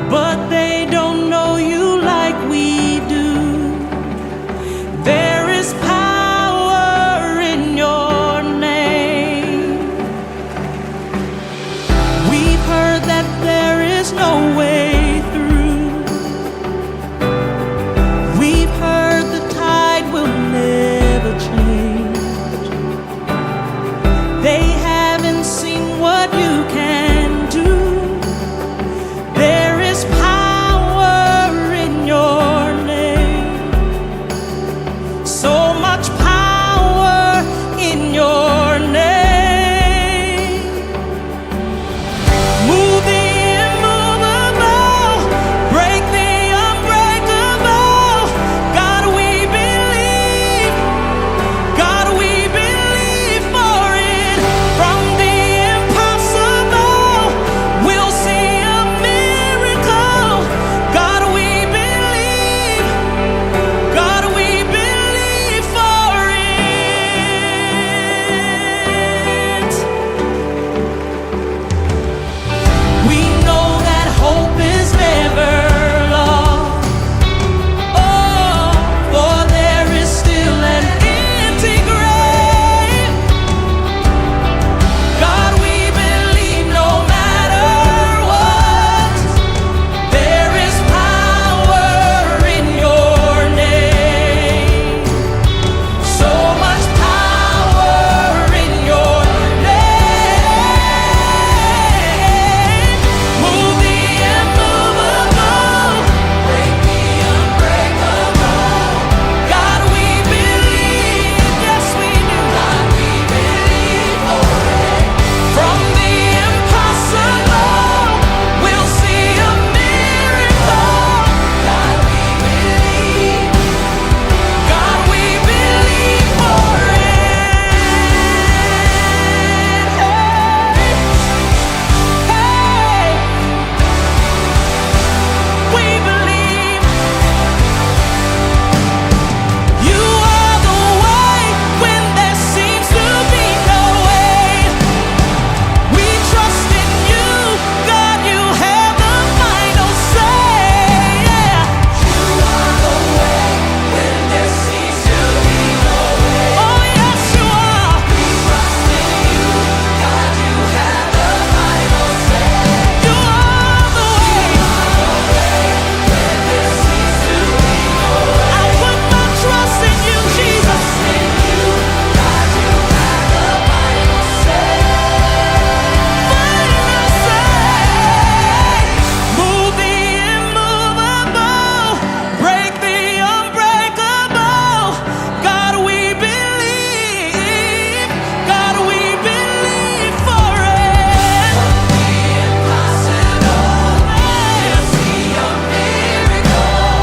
but they don't know you like we do. There is power in your name. We've heard that there is no way through. We've heard the tide will never change. They haven't seen what you can do. There is power in your name. So much power in your name. Move the immovable, break the unbreakable. God, we believe. God, we believe for it. From the impossible, we'll see a miracle. God, we believe. God, we believe for it. We know that hope is never lost. Oh, for there is still an empty grave. God, we believe no matter what, there is power in your name. So much power in your name. Move the immovable, break the unbreakable. God, we believe, yes we do. God, we believe for it. From the impossible, we'll see a miracle. God, we believe. God, we believe for it. Hey, we believe. You are the way when there seems to be no way. We trust in you, God, you have the final say. Yeah. You are the way when there seems to be no way. Oh, yes, you are. We trust in you, God, you have the final say. You are the way. When there seems to be no way. I put my trust in you, Jesus. In you, God, you have the final say. Final say. Move the immovable, break the unbreakable. God, we believe. God, we believe for it. The impossible, we'll see a miracle.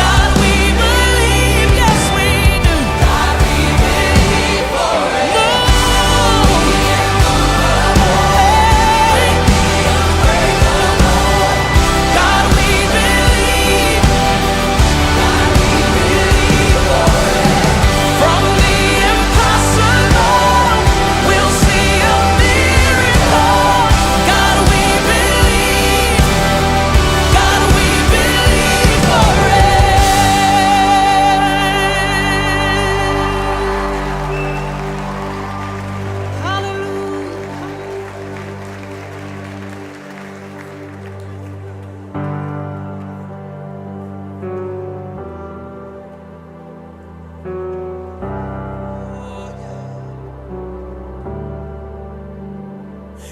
God, we believe, yes we do. God, we believe for it. Move the unbreakable. God, we believe. God, we believe for it. From the impossible, we'll see a miracle. God, we believe. God, we believe for it.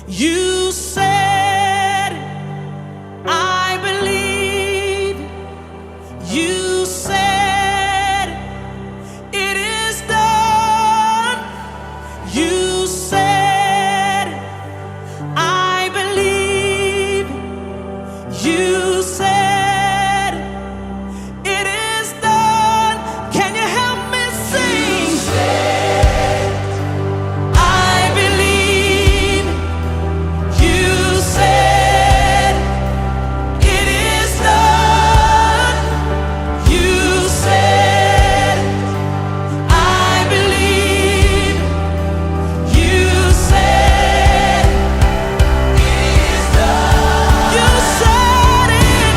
You said, I believe. You said, it is done. You said, I believe. You said, it is done. Can you help me sing? I believe. You said, it is done. You said, I believe. You said, it is done. You said it.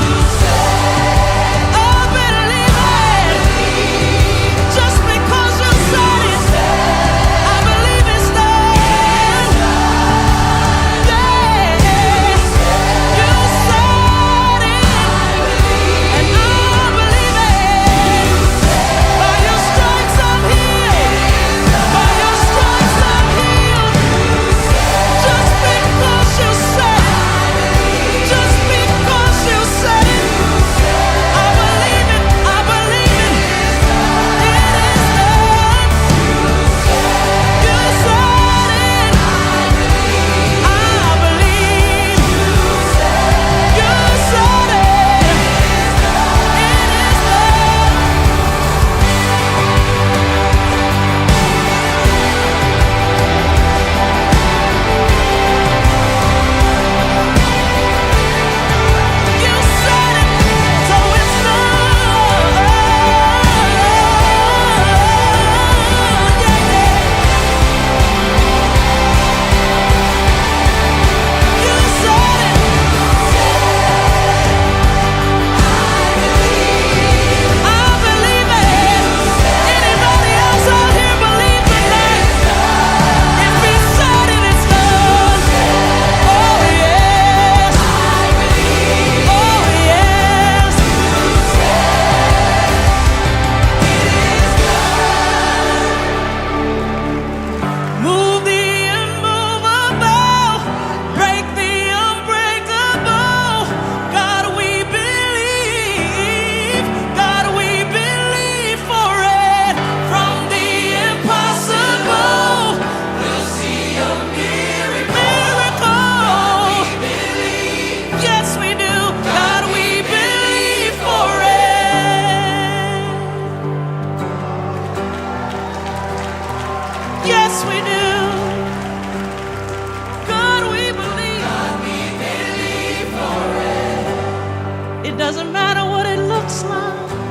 It doesn't matter what it looks like.